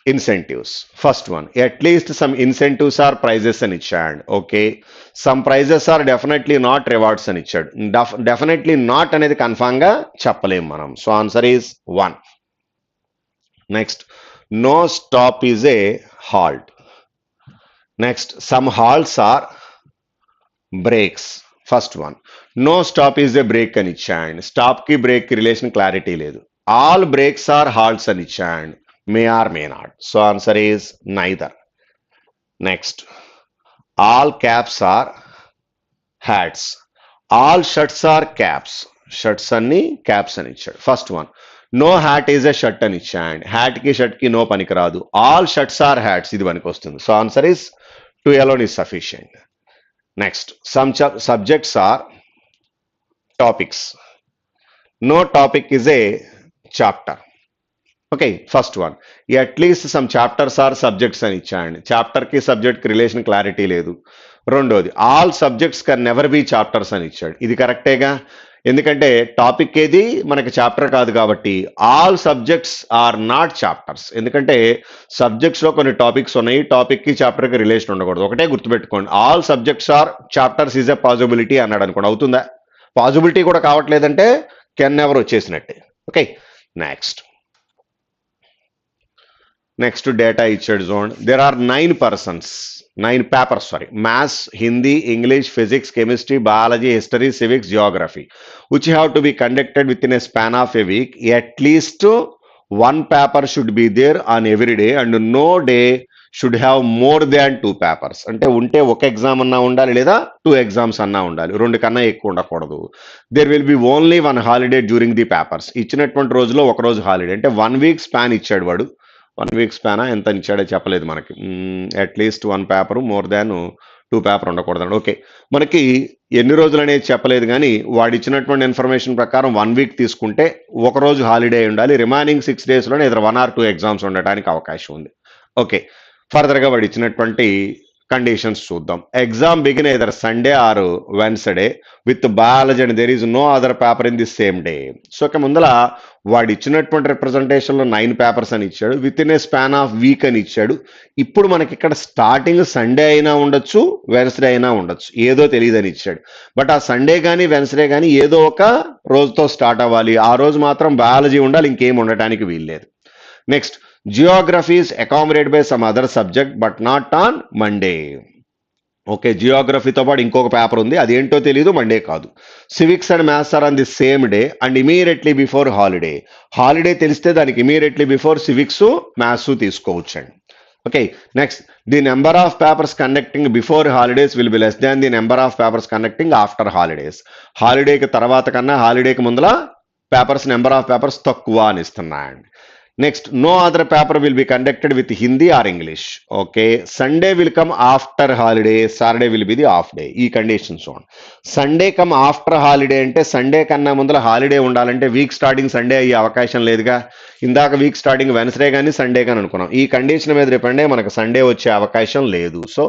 incentives. First one, at least some incentives are prizes అని ఇచ్చాడు. Okay, some prizes are definitely not rewards అని ఇచ్చాడు. Definitely not అనేది కన్ఫామ్ గా చెప్పలేం మనం. So answer is 1. Next, no stop is a halt. Next, some halts are breaks. First one, no stop is a break అని ఇచ్చాడు. Stop కి break కి రిలేషన్ క్లారిటీ లేదు. ఆల్ బ్రేక్స్ ఆర్ హాల్ట్స్ అని ఇచ్చాడు. may or may not. So answer is neither. Next, all caps are hats. All shirts are caps. Shirts anni caps ani ichchadu. First one, no hat is a shirt ani ichchadu. Hat ki shirt ki no paniki raadu. All shirts are hats, idi paniki vastundi. So answer is 2 alone is sufficient. Next, some subjects are topics. No topic is a chapter. Okay, first one, at least some chapters or subjects అని ఇచ్చాయండి. Chapter కి subject కి relation clarity లేదు. రెండోది, all subjects can never be chapters అని ఇచ్చాడు. ఇది కరెక్టేగా, ఎందుకంటే టాపిక్ ఏది మనకి చాప్టర్ కాదు కాబట్టి all subjects are not chapters. ఎందుకంటే సబ్జెక్ట్స్ లో కొన్ని టాపిక్స్ ఉన్నాయి, టాపిక్ కి చాప్టర్ కి రిలేషన్ ఉండకూడదు. ఒకటే గుర్తుపెట్టుకోండి, all subjects are chapters is a possibility అన్నాడు అనుకోండి, అవుతుందా? పాసిబిలిటీ కూడా కావట్లేదంటే కెన్ నెవర్ వచ్చేసినట్టే. ఓకే, నెక్స్ట్ డేటా ఇచ్చాడు చూడండి. There are 9 papers, maths, Hindi, English, physics, chemistry, biology, history, civics, geography, which have to be conducted with in a span of a week. At least 1 paper should be there on every day and no day should have more than 2 papers. అంటే ఉంటే ఒక exam అన్నా ఉండాలి లేదా 2 exams అన్నా ఉండాలి, 2 కన్నా ఎక్కువ ఉండకూడదు. There will be only 1 holiday during the papers. ఇచ్చినటువంటి రోజులో ఒక రోజు హాలిడే. అంటే 1 వీక్ స్పాన్ ఇచ్చాడు వాడు. 1 వీక్ స్పానా ఎంత ఇచ్చాడో చెప్పలేదు మనకి. At least 1 paper, more than 2 paper ఉండకూడదు. ఓకే, మనకి ఎన్ని రోజులు అనేది చెప్పలేదు కానీ వాడు ఇచ్చినటువంటి ఇన్ఫర్మేషన్ ప్రకారం 1 వీక్ తీసుకుంటే ఒక రోజు హాలిడే ఉండాలి. రిమైనింగ్ 6 డేస్లోనే ఇతర 1 or 2 ఎగ్జామ్స్ ఉండటానికి అవకాశం ఉంది. ఓకే, ఫర్దర్గా వాడు ఇచ్చినటువంటి కండిషన్స్ చూద్దాం. Exam begin either Sunday or Wednesday with biology and there is no other paper in the same day. So ఇక ముందర వాడు ఇచ్చినటువంటి రిప్రజెంటేషన్లో 9 పేపర్స్ అని ఇచ్చాడు, within a span of week అని ఇచ్చాడు. ఇప్పుడు మనకి ఇక్కడ స్టార్టింగ్ సండే అయినా ఉండొచ్చు, వెన్స్డే అయినా ఉండొచ్చు, ఏదో తెలియదని ఇచ్చాడు. బట్ ఆ సండే కానీ వెన్స్డే కానీ ఏదో ఒక రోజుతో స్టార్ట్ అవ్వాలి. ఆ రోజు మాత్రం బయాలజీ ఉండాలి, ఇంకేం ఉండటానికి వీల్లేదు. Next, Geography is accommodated by some other subject but not on Monday. Okay, జియోగ్రఫీతో పాటు ఇంకొక పేపర్ ఉంది, అదేంటో తెలియదు, మండే కాదు. Civics and maths are on the same day and immediately before holiday. Holiday తెలిస్తే దానికి ఇమీడియట్లీ బిఫోర్ సివిక్స్ మ్యాథ్స్ తీసుకోవచ్చండి. Okay, next, the number of papers conducting before holidays will be less than the number of papers conducting after holidays. హాలిడేకి తర్వాత కన్నా హాలిడేకి ముందర papers number of papers తక్కువ అని ఇస్తున్నాయండి. Next, no other paper will be conducted with Hindi or English. Okay, Sunday will come after holiday, Saturday will be the off day. ఈ conditions చూడండి. Sunday come after holiday అంటే Sunday కన్నా ముందర holiday ఉండాలంటే week starting Sunday అయ్యే అవకాశం లేదుగా. ఇందాక వీక్ స్టార్టింగ్ వెన్స్డే కానీ సండే కానీ అనుకున్నాం. ఈ కండిషన్ మీద రేపండే మనకు సండే వచ్చే అవకాశం లేదు. సో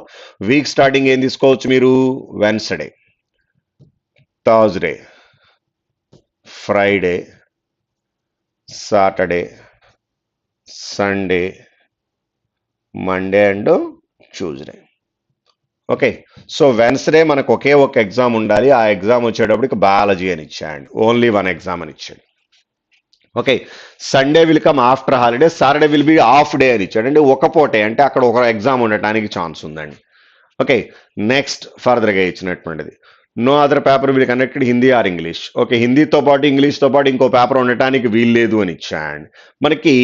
వీక్ స్టార్టింగ్ ఏం తీసుకోవచ్చు మీరు? Wednesday, Thursday, Friday, Saturday, Sunday, Monday and Tuesday. Okay, so Wednesday మనకు ఒకే ఒక ఎగ్జామ్ ఉండాలి, ఆ ఎగ్జామ్ వచ్చేటప్పటికి బయాలజీ అని ఇచ్చాడు, ఓన్లీ వన్ ఎగ్జామ్ అని ఇచ్చాడు. Okay, Sunday will come after holiday, Saturday will be half day అని ఇచ్చాడు, అంటే ఒక పూటే, అంటే అక్కడ ఒక ఎగ్జామ్ ఉండటానికి ఛాన్స్ ఉందండి. ఓకే, నెక్స్ట్ ఫర్దర్గా ఇచ్చినటువంటిది no other paper will connected Hindi or English. Okay, హిందీతో పాటు ఇంగ్లీష్తో పాటు ఇంకో పేపర్ ఉండటానికి వీల్లేదు అని ఇచ్చాడు. మనకి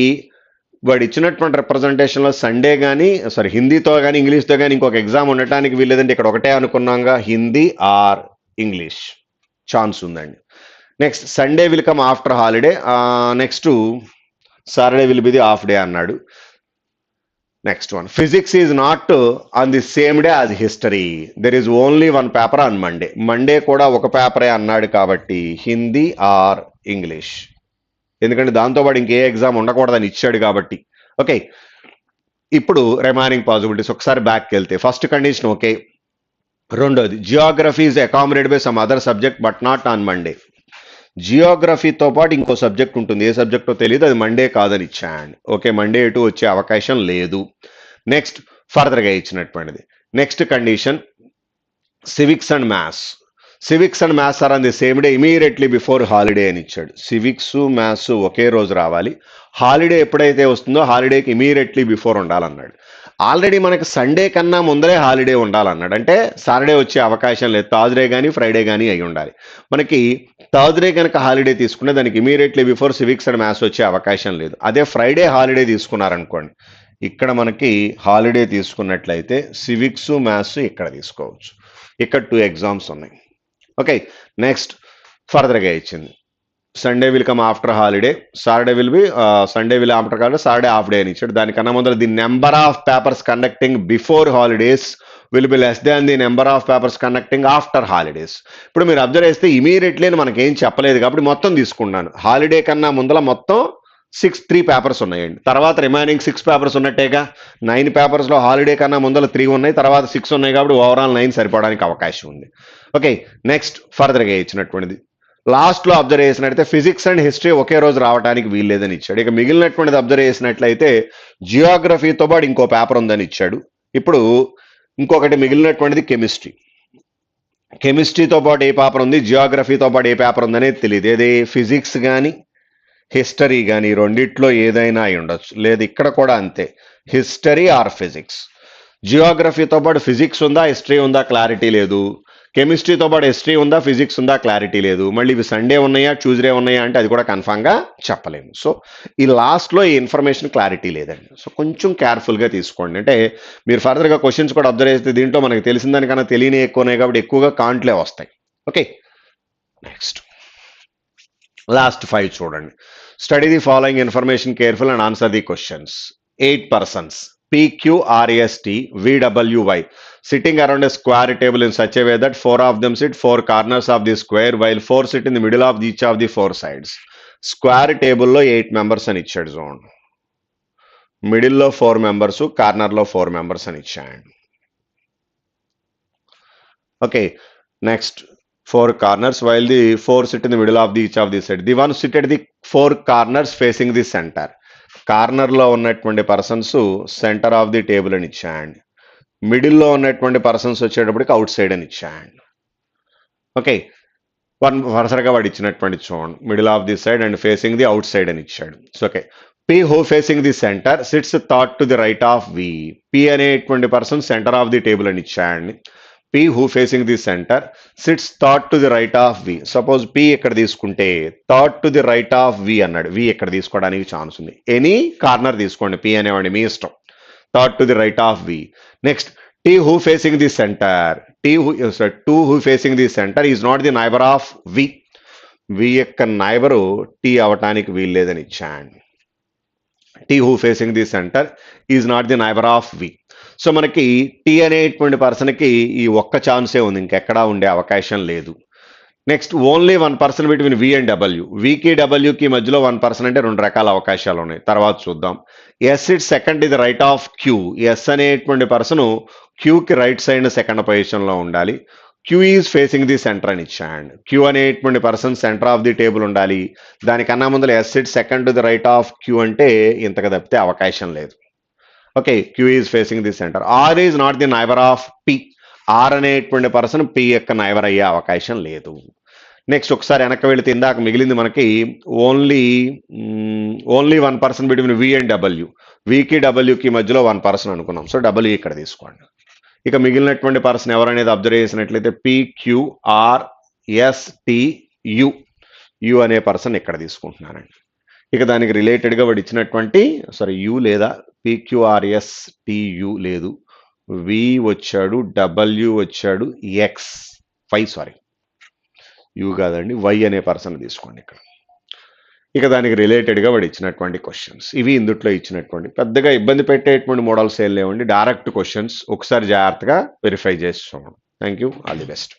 వాడు ఇచ్చినటువంటి రిప్రజెంటేషన్లో సండే కానీ హిందీతో కానీ ఇంగ్లీష్తో కానీ ఇంకొక ఎగ్జామ్ ఉండటానికి వీల్లేదంటే ఇక్కడ ఒకటే అనుకున్నాగా, హిందీ ఆర్ ఇంగ్లీష్ ఛాన్స్ ఉందండి. Next Sunday will come after holiday, next Saturday will be the half day అన్నాడు. Next one, physics is not on the same day as history, there is only one paper on Monday. Monday కూడా ఒక పేపరే అన్నాడు కాబట్టి Hindi or English, ఎందుకంటే దాంతోపాటు ఇంకే exam ఉండకూడదని ఇచ్చాడు కాబట్టి. ఓకే, ఇప్పుడు రిమైనింగ్ పాసిబిలిటీస్ ఒకసారి బ్యాక్కి వెళ్తే, ఫస్ట్ కండిషన్ ఓకే. రెండోది, geography is accommodate by some other subject but not on Monday. జియోగ్రఫీతో పాటు ఇంకో సబ్జెక్ట్ ఉంటుంది, ఏ సబ్జెక్టో తెలియదు, అది మండే కాదని ఇచ్చాడు. ఓకే, మండే ఎటు వచ్చే అవకాశం లేదు. నెక్స్ట్ ఫర్దర్గా ఇచ్చినటువంటిది next condition, civics and maths. Civics and maths are on the same day immediately before holiday అని ఇచ్చాడు. సివిక్స్ మ్యాథ్స్ ఒకే రోజు రావాలి, హాలిడే ఎప్పుడైతే వస్తుందో హాలిడేకి ఇమీడియట్లీ బిఫోర్ ఉండాలన్నాడు. ఆల్రెడీ మనకి సండే కన్నా ముందరే హాలిడే ఉండాలన్నాడు, అంటే సాటర్డే వచ్చే అవకాశం లేదు, థర్స్డే కానీ ఫ్రైడే కానీ అయి ఉండాలి. మనకి థర్స్డే కనుక హాలిడే తీసుకుంటే దానికి immediately before civics and maths వచ్చే అవకాశం లేదు. అదే ఫ్రైడే హాలిడే తీసుకున్నారనుకోండి, ఇక్కడ మనకి హాలిడే తీసుకున్నట్లయితే సివిక్స్ మ్యాథ్స్ ఇక్కడ తీసుకోవచ్చు. ఇక్కడ 2 ఎగ్జామ్స్ ఉన్నాయి. ఓకే, నెక్స్ట్ ఫర్దర్గా ఇచ్చింది Sunday will come after holiday, Saturday will B Sunday will after holiday, Saturday half day అని ఇచ్చాడు. దానికన్నా ముందర the number of papers conducting before holidays will be less than the number of papers conducting after holidays. ఇప్పుడు మీరు observe చేస్తే immediately మనకేం చెప్పలేదు కాబట్టి మొత్తం తీసుకున్నాను. హాలిడే కన్నా ముందర మొత్తం 3 పేపర్స్ ఉన్నాయండి, తర్వాత రిమైనింగ్ 6 పేపర్స్ ఉన్నట్టేగా. 9 పేపర్స్లో హాలిడే కన్నా ముందర 3 ఉన్నాయి, తర్వాత 6 ఉన్నాయి, కాబట్టి ఓవరాల్ 9 సరిపోవడానికి అవకాశం ఉంది. ఓకే, నెక్స్ట్ ఫర్దర్గా ఇచ్చినటువంటిది లాస్ట్లో అబ్జర్వ్ చేసినట్లయితే ఫిజిక్స్ అండ్ హిస్టరీ ఒకే రోజు రావడానికి వీల్లేదని ఇచ్చాడు. ఇక మిగిలినటువంటిది అబ్జర్వ్ చేసినట్లయితే జియోగ్రఫీతో పాటు ఇంకో పేపర్ ఉందని ఇచ్చాడు. ఇప్పుడు ఇంకొకటి మిగిలినటువంటిది కెమిస్ట్రీ. కెమిస్ట్రీతో పాటు ఏ పేపర్ ఉంది, జియోగ్రఫీతో పాటు ఏ పేపర్ ఉందనేది తెలియదు. ఏది ఫిజిక్స్ కానీ హిస్టరీ కానీ రెండిట్లో ఏదైనా అయి ఉండొచ్చు, లేదు ఇక్కడ కూడా అంతే, హిస్టరీ ఆర్ ఫిజిక్స్. జియోగ్రఫీతో పాటు ఫిజిక్స్ ఉందా హిస్టరీ ఉందా క్లారిటీ లేదు, కెమిస్ట్రీతో పాటు హిస్టరీ ఉందా ఫిజిక్స్ ఉందా క్లారిటీ లేదు. మళ్ళీ ఇవి సండే ఉన్నాయా ట్యూస్డే ఉన్నాయా అంటే అది కూడా కన్ఫామ్గా చెప్పలేము. సో ఈ లాస్ట్లో ఈ ఇన్ఫర్మేషన్ క్లారిటీ లేదండి. సో కొంచెం కేర్ఫుల్గా తీసుకోండి. అంటే మీరు ఫర్దర్గా క్వశ్చన్స్ కూడా అబ్జర్వ్ చేస్తే దీంట్లో మనకు తెలిసిన దానికన్నా తెలియని ఎక్కువనే కాబట్టి ఎక్కువగా కాంట్లే వస్తాయి. ఓకే, నెక్స్ట్ లాస్ట్ 5 చూడండి. Study the following information careful and answer the questions. 8 persons PQRST VWY sitting around a square table in such a way that 4 of them sit 4 corners of the square while 4 sit in the middle of each of the 4 sides. Square టేబుల్లో 8 members అని ఇచ్చాడు. Zone మిడిల్లో 4 members, కార్నర్లో 4 members అని ఇచ్చాడు. Okay, next 4 corners while the 4 sit in the middle of each of the side. The one sit at the 4 corners facing the center. కార్నర్లో ఉన్నటువంటి persons centre of the table అని ఇచ్చాడు. మిడిల్లో ఉన్నటువంటి పర్సన్స్ వచ్చేటప్పటికి అవుట్ సైడ్ అని ఇచ్చాడు. ఓకే, వరుసగా వాడు ఇచ్చినటువంటి చూడండి, middle of the side and facing the అవుట్ సైడ్ అని ఇచ్చాడు. So okay, P who facing the center sits థాట్ to the right of V. P అనేటువంటి person center of the table అని ఇచ్చాడు. P who facing the center sits thought to the right of V. Suppose P ఇక్కడ తీసుకుంటే thought to the right of V అన్నాడు. V ఇక్కడ తీసుకోవడానికి chance ఉంది. Any corner తీసుకోండి, P అనేవాడి మీ ఇష్టం. thought to the right of V. Next, T who facing the center. T who facing the center is not the neighbor of V. V యొక్క neighbour T అవటానికి వీల్లేదని ఇచ్చాడు. T who facing the center is not the neighbor of V. So మనకి tea అనేటువంటి పర్సన్కి ఈ ఒక్క ఛాన్సే ఉంది, ఇంకెక్కడా ఉండే అవకాశం లేదు. Next only 1 person between V and W. వికి డబ్ల్యూకి మధ్యలో 1 person అంటే 2 రకాల అవకాశాలు ఉన్నాయి, తర్వాత చూద్దాం. ఎస్ ఇట్ సెకండ్ ఇది రైట్ ఆఫ్ క్యూ. ఎస్ అనేటువంటి పర్సన్ క్యూకి రైట్ సైడ్ సెకండ్ పొజిషన్లో ఉండాలి. Q is facing the center అని ఇచ్చాడు. క్యూ అనేటువంటి person center of the table ఉండాలి. దానికన్నా ముందర S it second the right of Q అంటే ఇంతకు తప్పితే అవకాశం లేదు. Okay, Q is facing the center. R is not the neighbor of P. R అనేటువంటి పర్సన్ పి యొక్క నైబర్ అయ్యే అవకాశం లేదు. నెక్స్ట్ ఒకసారి వెనక్కి వెళితే ఇందాక మిగిలింది మనకి only 1 person between V and W. వికి డబ్ల్యూకి మధ్యలో 1 పర్సన్ అనుకున్నాం. సో డబ్ల్యూ ఇక్కడ తీసుకోండి. ఇక మిగిలినటువంటి పర్సన్ ఎవరనేది అబ్జర్వ్ చేసినట్లయితే పిక్యూఆర్ఎస్టియు యు అనే పర్సన్ ఇక్కడ తీసుకుంటున్నానండి. ఇక దానికి రిలేటెడ్గా వాడు ఇచ్చినటువంటి యు లేదా పిక్యూఆర్ఎస్టియు లేదు, వి వచ్చాడు, డబ్ల్యూ వచ్చాడు, ఎక్స్ యు కాదండి వై అనే పర్సన్ తీసుకోండి ఇక్కడ. ఇక దానికి రిలేటెడ్గా వాడు ఇచ్చినటువంటి క్వశ్చన్స్ ఇవి ఇందుట్లో ఇచ్చినటువంటి పెద్దగా ఇబ్బంది పెట్టేటువంటి మోడల్స్ ఏం లేవండి. డైరెక్ట్ క్వశ్చన్స్ ఒకసారి జాగ్రత్తగా వెరిఫై చేసి చూడండి. Thank you, all the best.